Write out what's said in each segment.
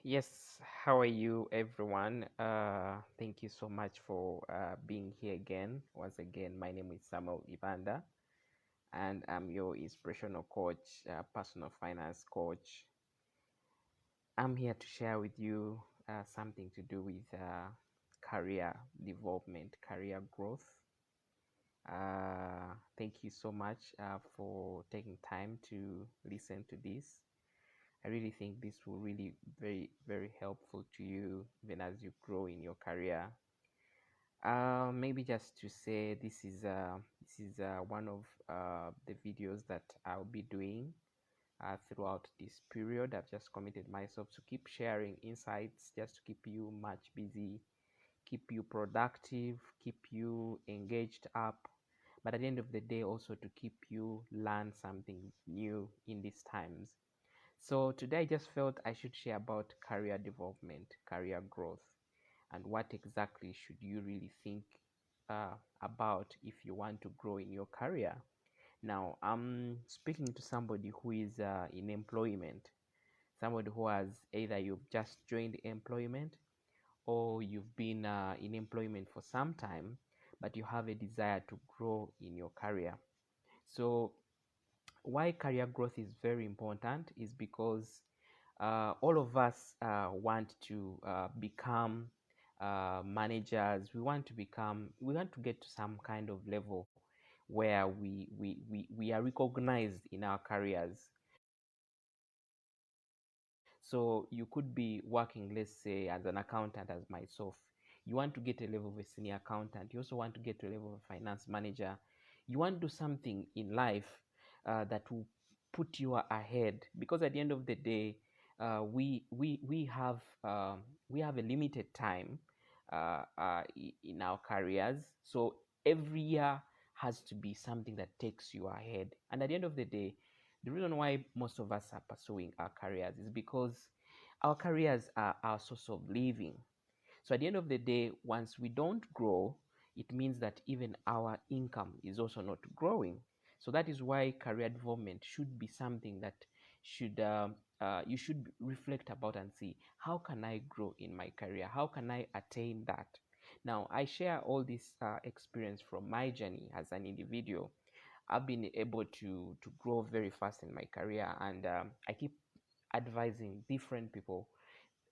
Yes, how are you, everyone? Thank you so much for being here again. Once again, my name is Samuel Ibanda, and I'm your inspirational coach, personal finance coach. I'm here to share with you something to do with career development, career growth. Thank you so much for taking time to listen to this. I really think this will really very helpful to you even as you grow in your career. Maybe just to say this is one of the videos that I'll be doing throughout this period. I've just committed myself to keep sharing insights, just to keep you much busy, keep you productive, keep you engaged up, but at the end of the day also to keep you learn something new in these times. So today I just felt I should share about career development, career growth, and what exactly should you really think about if you want to grow in your career. Now, I'm speaking to somebody who is in employment, somebody who has either you've just joined employment or you've been in employment for some time, but you have a desire to grow in your career. So why career growth is very important is because all of us want to become managers. We want to get to some kind of level where we are recognized in our careers. So you could be working, let's say, as an accountant, as myself. You want to get a level of a senior accountant. You also want to get to a level of a finance manager. You want to do something in life that will put you ahead. Because at the end of the day, we have a limited time in our careers. So every year has to be something that takes you ahead. And at the end of the day, the reason why most of us are pursuing our careers is because our careers are our source of living. So at the end of the day, once we don't grow, it means that even our income is also not growing. So that is why career development should be something that should you should reflect about and see, how can I grow in my career? How can I attain that? Now, I share all this experience from my journey as an individual. I've been able to grow very fast in my career, and I keep advising different people,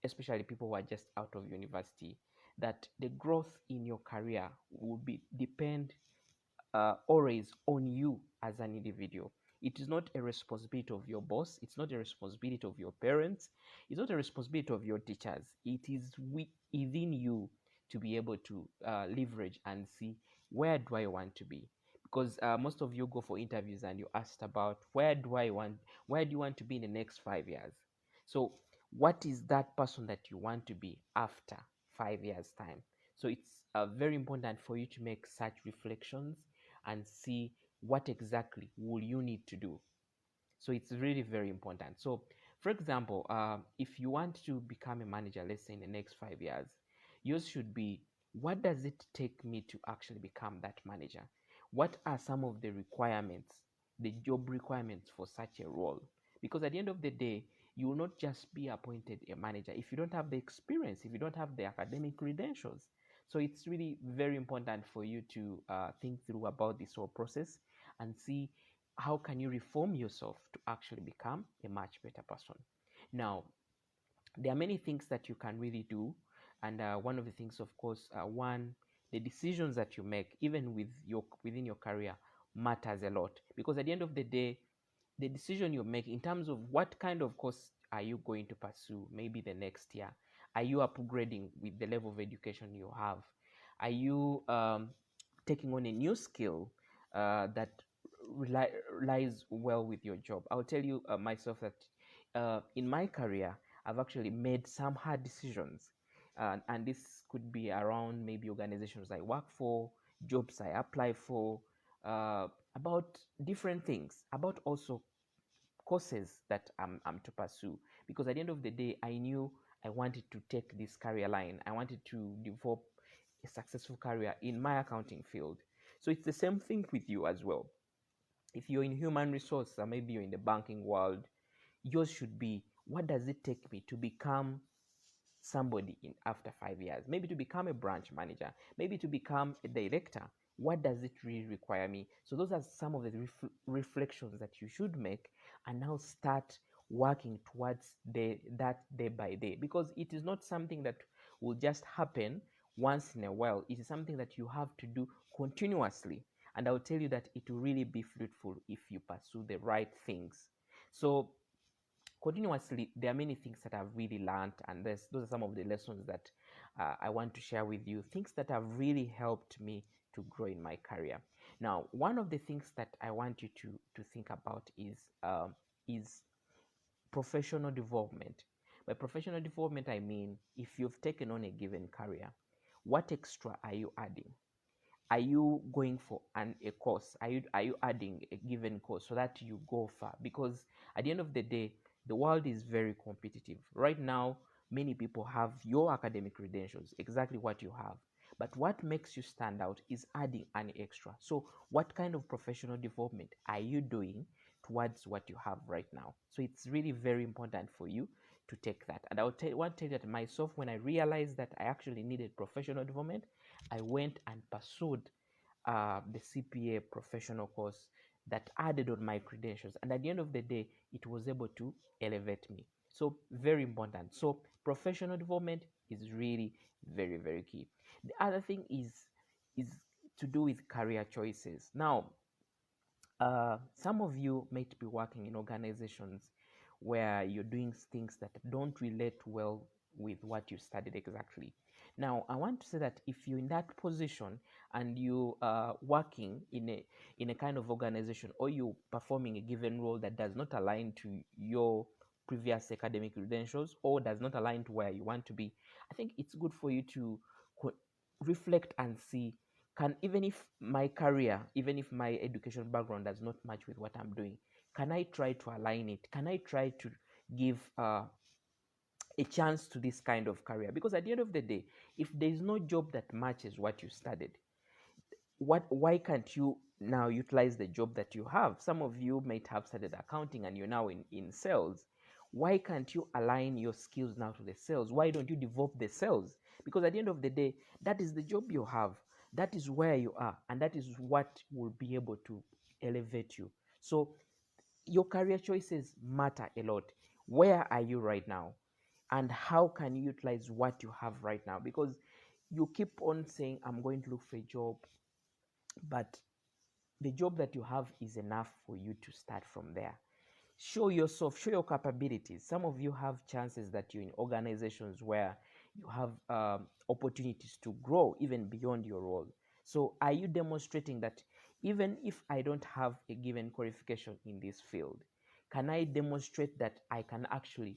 especially people who are just out of university, that the growth in your career will be depend always on you as an individual. It is not a responsibility of your boss. It's not a responsibility of your parents. It's not a responsibility of your teachers. It is within you to be able to leverage and see, where do I want to be? Because most of you go for interviews and you asked about, where do you want to be in the next 5 years? So what is that person that you want to be after 5 years time? So it's very important for you to make such reflections and see what exactly will you need to do. So it's really very important. So for example, if you want to become a manager, let's say in the next 5 years, yours should be, what does it take me to actually become that manager? What are some of the requirements, the job requirements for such a role? Because at the end of the day, you will not just be appointed a manager if you don't have the experience, if you don't have the academic credentials. So it's really very important for you to think through about this whole process and see, how can you reform yourself to actually become a much better person. Now, there are many things that you can really do, and one of the things, of course, one, the decisions that you make even within your career matters a lot, because at the end of the day, the decision you make in terms of what kind of course are you going to pursue maybe the next year. Are you upgrading with the level of education you have? Are you taking on a new skill that lies well with your job? I'll tell you myself that in my career, I've actually made some hard decisions. And this could be around maybe organizations I work for, jobs I apply for, about different things, about also courses that I'm to pursue. Because at the end of the day, I knew I wanted to take this career line. I wanted to develop a successful career in my accounting field. So it's the same thing with you as well. If you're in human resource, or maybe you're in the banking world, yours should be, what does it take me to become somebody in after 5 years, maybe to become a branch manager, maybe to become a director. What does it really require me? So those are some of the reflections that you should make, and now start working towards that day by day, because it is not something that will just happen once in a while. It is something that you have to do continuously, and I'll tell you that it will really be fruitful if you pursue the right things. So continuously, there are many things that I've really learned, and those are some of the lessons that I want to share with you, things that have really helped me to grow in my career. Now, one of the things that I want you to think about is professional development. By professional development, I mean, if you've taken on a given career, what extra are you adding? Are you going for a course? Are you adding a given course so that you go far? Because at the end of the day, the world is very competitive right now. Many people have your academic credentials, exactly what you have, but what makes you stand out is adding an extra. So what kind of professional development are you doing towards what you have right now? So it's really very important for you to take that. And want to tell you that myself, when I realized that I actually needed professional development, I went and pursued the CPA professional course that added on my credentials. And at the end of the day, it was able to elevate me. So, very important. So, professional development is really very, very key. The other thing is to do with career choices. Now, some of you might be working in organizations where you're doing things that don't relate well with what you studied exactly. Now, I want to say that if you're in that position and you are working in a kind of organization, or you performing a given role that does not align to your previous academic credentials or does not align to where you want to be, I think it's good for you to reflect and see, can, even if my career, even if my education background does not match with what I'm doing, can I try to align it? Can I try to give a chance to this kind of career? Because at the end of the day, if there is no job that matches what you studied, why can't you now utilize the job that you have? Some of you might have studied accounting and you're now in sales. Why can't you align your skills now to the sales? Why don't you develop the sales? Because at the end of the day, that is the job you have, that is where you are, and that is what will be able to elevate you. So your career choices matter a lot. Where are you right now, and how can you utilize what you have right now? Because you keep on saying, I'm going to look for a job, but the job that you have is enough for you to start from there. Show yourself, show your capabilities. Some of you have chances that you're in organizations where you have opportunities to grow even beyond your role. So are you demonstrating that even if I don't have a given qualification in this field, can I demonstrate that I can actually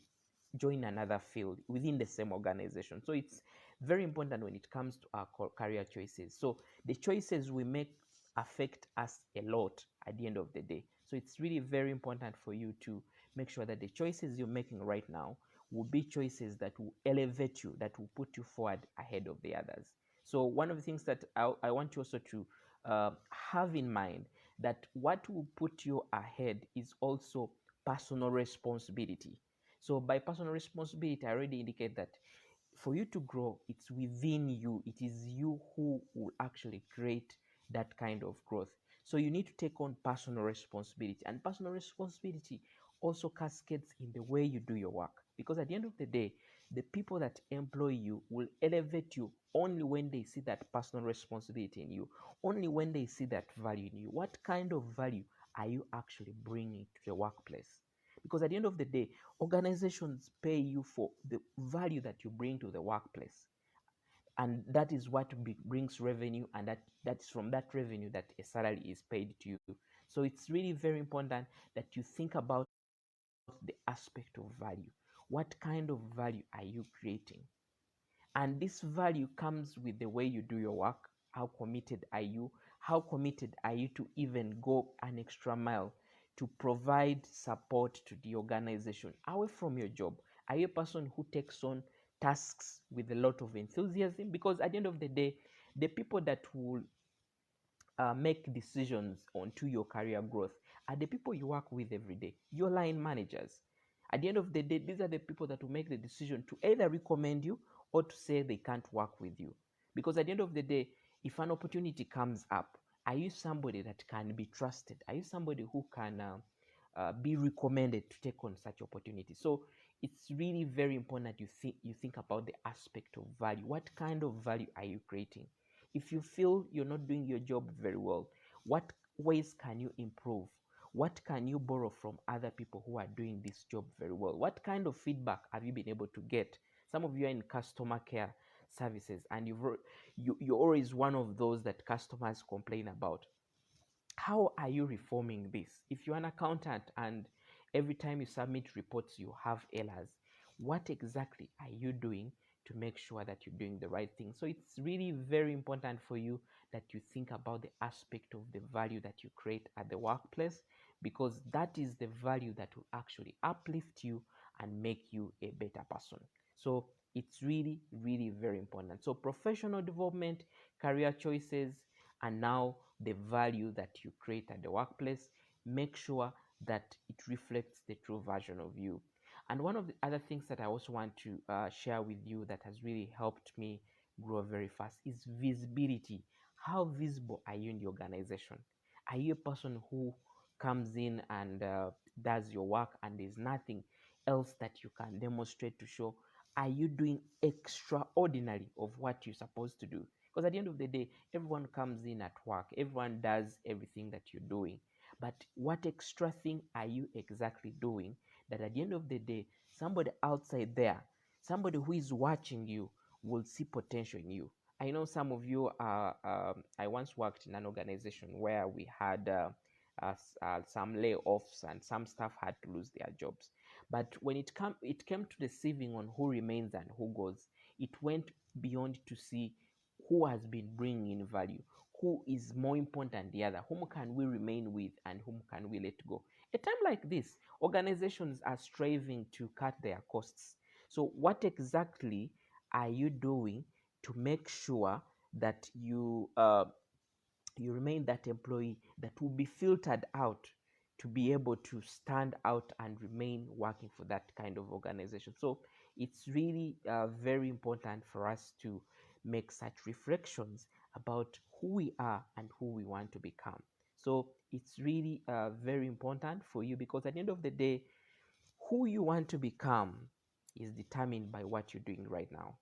join another field within the same organization? So it's very important when it comes to our career choices. So the choices we make affect us a lot at the end of the day. So it's really very important for you to make sure that the choices you're making right now will be choices that will elevate you, that will put you forward ahead of the others. So one of the things that I want you also to have in mind, that what will put you ahead is also personal responsibility. So by personal responsibility, I already indicate that for you to grow, it's within you. It is you who will actually create that kind of growth. So you need to take on personal responsibility, and personal responsibility also cascades in the way you do your work. Because at the end of the day, the people that employ you will elevate you only when they see that personal responsibility in you, only when they see that value in you. What kind of value are you actually bringing to the workplace? Because at the end of the day, organizations pay you for the value that you bring to the workplace, and that is what brings revenue, and that's from that revenue that a salary is paid to you. So it's really very important that you think about the aspect of value. What kind of value are you creating? And this value comes with the way you do your work. How committed are you? How committed are you to even go an extra mile to provide support to the organization away from your job? Are you a person who takes on tasks with a lot of enthusiasm? Because at the end of the day, the people that will make decisions onto your career growth are the people you work with every day, your line managers. At the end of the day, these are the people that will make the decision to either recommend you or to say they can't work with you. Because at the end of the day, if an opportunity comes up, are you somebody that can be trusted? Are you somebody who can be recommended to take on such opportunities? So it's really very important that you think about the aspect of value. What kind of value are you creating? If you feel you're not doing your job very well, what ways can you improve? What can you borrow from other people who are doing this job very well? What kind of feedback have you been able to get? Some of you are in customer care services, and you're always one of those that customers complain about. How are you reforming this? If you're an accountant and every time you submit reports you have errors, what exactly are you doing to make sure that you're doing the right thing? So it's really very important for you that you think about the aspect of the value that you create at the workplace, because that is the value that will actually uplift you and make you a better person. So it's really, really very important. So professional development, career choices, and now the value that you create at the workplace, make sure that it reflects the true version of you. And one of the other things that I also want to share with you that has really helped me grow very fast is visibility. How visible are you in the organization? Are you a person who comes in and does your work and there's nothing else that you can demonstrate to show? Are you doing extraordinary of what you're supposed to do? Because at the end of the day, everyone comes in at work, everyone does everything that you're doing. But what extra thing are you exactly doing that at the end of the day, somebody outside there, somebody who is watching you, will see potential in you? I know some of you are. I once worked in an organization where we had some layoffs and some staff had to lose their jobs. But when it came to the sieving on who remains and who goes, it went beyond to see who has been bringing in value, who is more important than the other, whom can we remain with and whom can we let go. A time like this, organizations are striving to cut their costs. So what exactly are you doing to make sure that you remain that employee that will be filtered out to be able to stand out and remain working for that kind of organization? So it's really very important for us to make such reflections about who we are and who we want to become. So it's really very important for you, because at the end of the day, who you want to become is determined by what you're doing right now.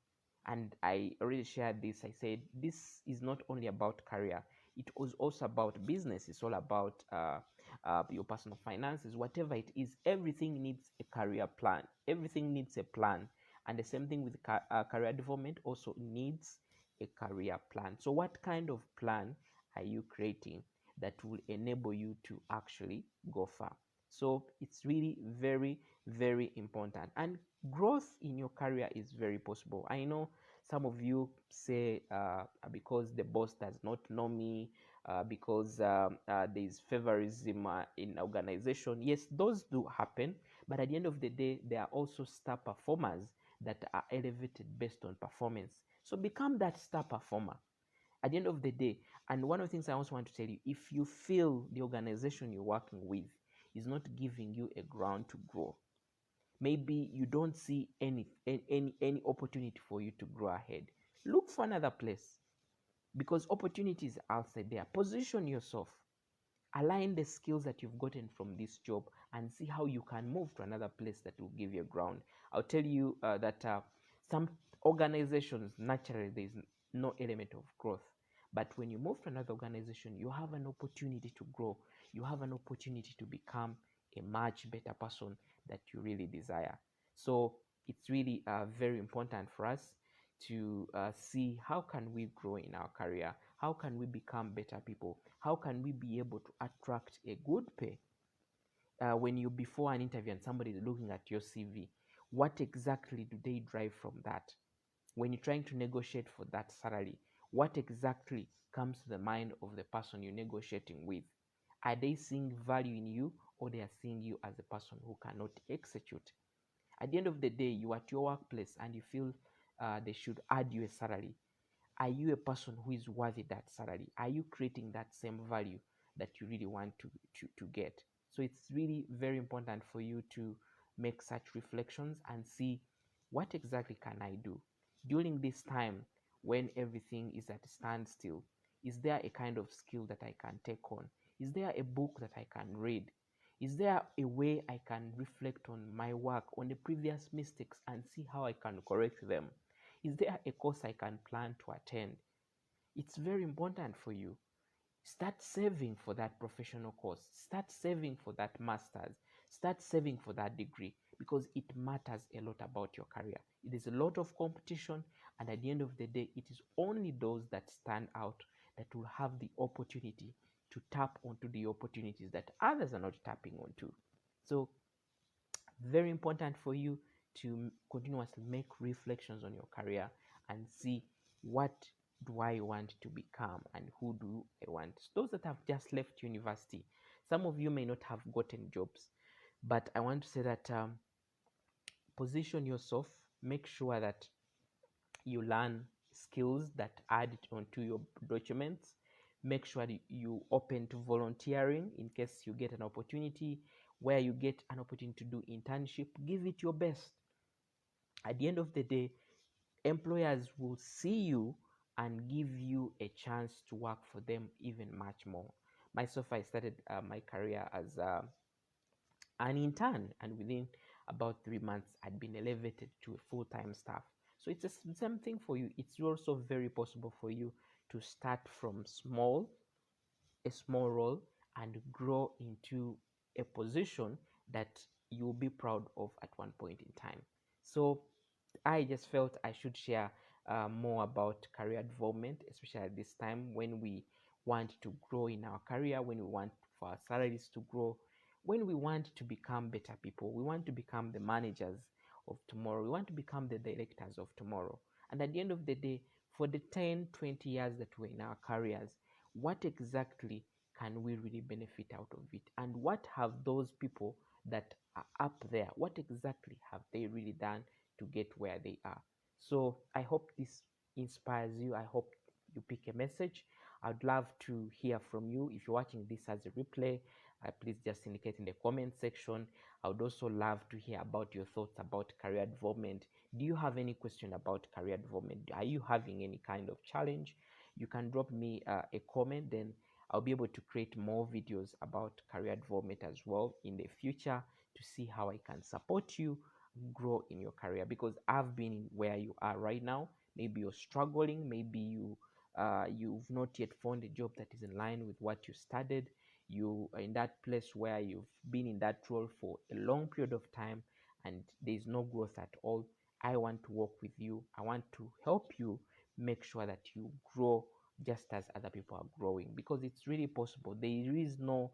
And I already shared this. I said this is not only about career, it was also about business. It's all about your personal finances, whatever it is. Everything needs a career plan, everything needs a plan. And the same thing with career development also needs a career plan. So what kind of plan are you creating that will enable you to actually go far? So it's really very, very important. And growth in your career is very possible. I know some of you say, because the boss does not know me, because there is favorism in organization. Yes, those do happen. But at the end of the day, there are also star performers that are elevated based on performance. So become that star performer at the end of the day. And one of the things I also want to tell you, if you feel the organization you're working with is not giving you a ground to grow, maybe you don't see any opportunity for you to grow ahead, look for another place, because opportunities are outside there. Position yourself, align the skills that you've gotten from this job, and see how you can move to another place that will give you a ground. I'll tell you that some organizations, naturally there is no element of growth, but when you move to another organization, you have an opportunity to grow, you have an opportunity to become a much better person that you really desire. So it's really very important for us to see how can we grow in our career, how can we become better people, how can we be able to attract a good pay. When you before an interview and somebody is looking at your CV, what exactly do they drive from that? When you're trying to negotiate for that salary, what exactly comes to the mind of the person you're negotiating with? Are they seeing value in you, or they are seeing you as a person who cannot execute? At the end of the day, you are at your workplace and you feel they should add you a salary. Are you a person who is worthy that salary? Are you creating that same value that you really want to get? So it's really very important for you to make such reflections and see what exactly can I do during this time when everything is at a standstill. Is there a kind of skill that I can take on? Is there a book that I can read? Is there a way I can reflect on my work, on the previous mistakes, and see how I can correct them? Is there a course I can plan to attend? It's very important for you. Start saving for that professional course. Start saving for that master's. Start saving for that degree, because it matters a lot about your career. It is a lot of competition, and at the end of the day, it is only those that stand out that will have the opportunity to tap onto the opportunities that others are not tapping onto. So, very important for you to continuously make reflections on your career and see, what do I want to become and who do I want. Those that have just left university, some of you may not have gotten jobs, but I want to say that position yourself, make sure that you learn skills that add onto your documents. Make sure that you open to volunteering in case you get an opportunity. Where you get an opportunity to do internship, give it your best. At the end of the day, employers will see you and give you a chance to work for them even much more. Myself, I started my career as an intern, and within about 3 months, I'd been elevated to a full-time staff. So it's the same thing for you. It's also very possible for you to start from a small role, and grow into a position that you'll be proud of at one point in time. So I just felt I should share more about career development, especially at this time when we want to grow in our career, when we want for our salaries to grow, when we want to become better people, we want to become the managers of tomorrow, we want to become the directors of tomorrow. And at the end of the day, for the 10, 20 years that we're in our careers, what exactly can we really benefit out of it? And what have those people that are up there, what exactly have they really done to get where they are? So I hope this inspires you. I hope you pick a message. I'd love to hear from you. If you're watching this as a replay, please just indicate in the comment section. I would also love to hear about your thoughts about career development. Do you have any question about career development? Are you having any kind of challenge? You can drop me a comment, then I'll be able to create more videos about career development as well in the future, to see how I can support you grow in your career, because I've been where you are right now. Maybe you're struggling, maybe you've not yet found a job that is in line with what you studied. You are in that place where you've been in that role for a long period of time and there's no growth at all. I want to work with you. I want to help you make sure that you grow just as other people are growing, because it's really possible. There is no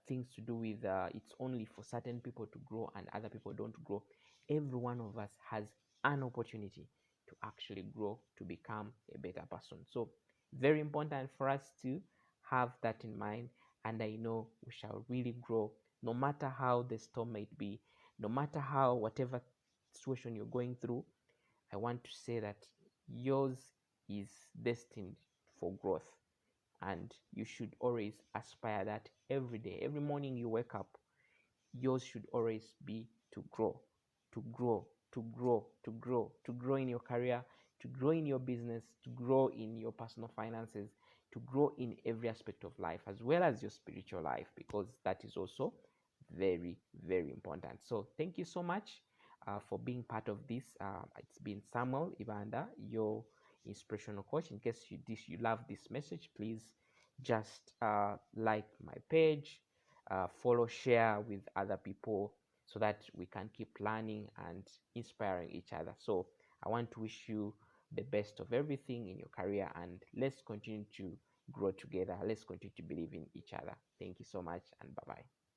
things to do with it's only for certain people to grow and other people don't grow. Every one of us has an opportunity to actually grow, to become a better person. So very important for us to have that in mind, and I know we shall really grow, no matter how the storm might be, no matter how whatever situation you're going through. I want to say that yours is destined for growth, and you should always aspire that every day. Every morning you wake up, yours should always be to grow, to grow, to grow, to grow, to grow in your career, to grow in your business, to grow in your personal finances, to grow in every aspect of life, as well as your spiritual life, because that is also very, very important. So thank you so much for being part of this. It's been Samuel Ibanda, your inspirational coach. In case you love this message, please just like my page, follow, share with other people, so that we can keep learning and inspiring each other. So I want to wish you the best of everything in your career, and let's continue to grow together. Let's continue to believe in each other. Thank you so much, and bye bye.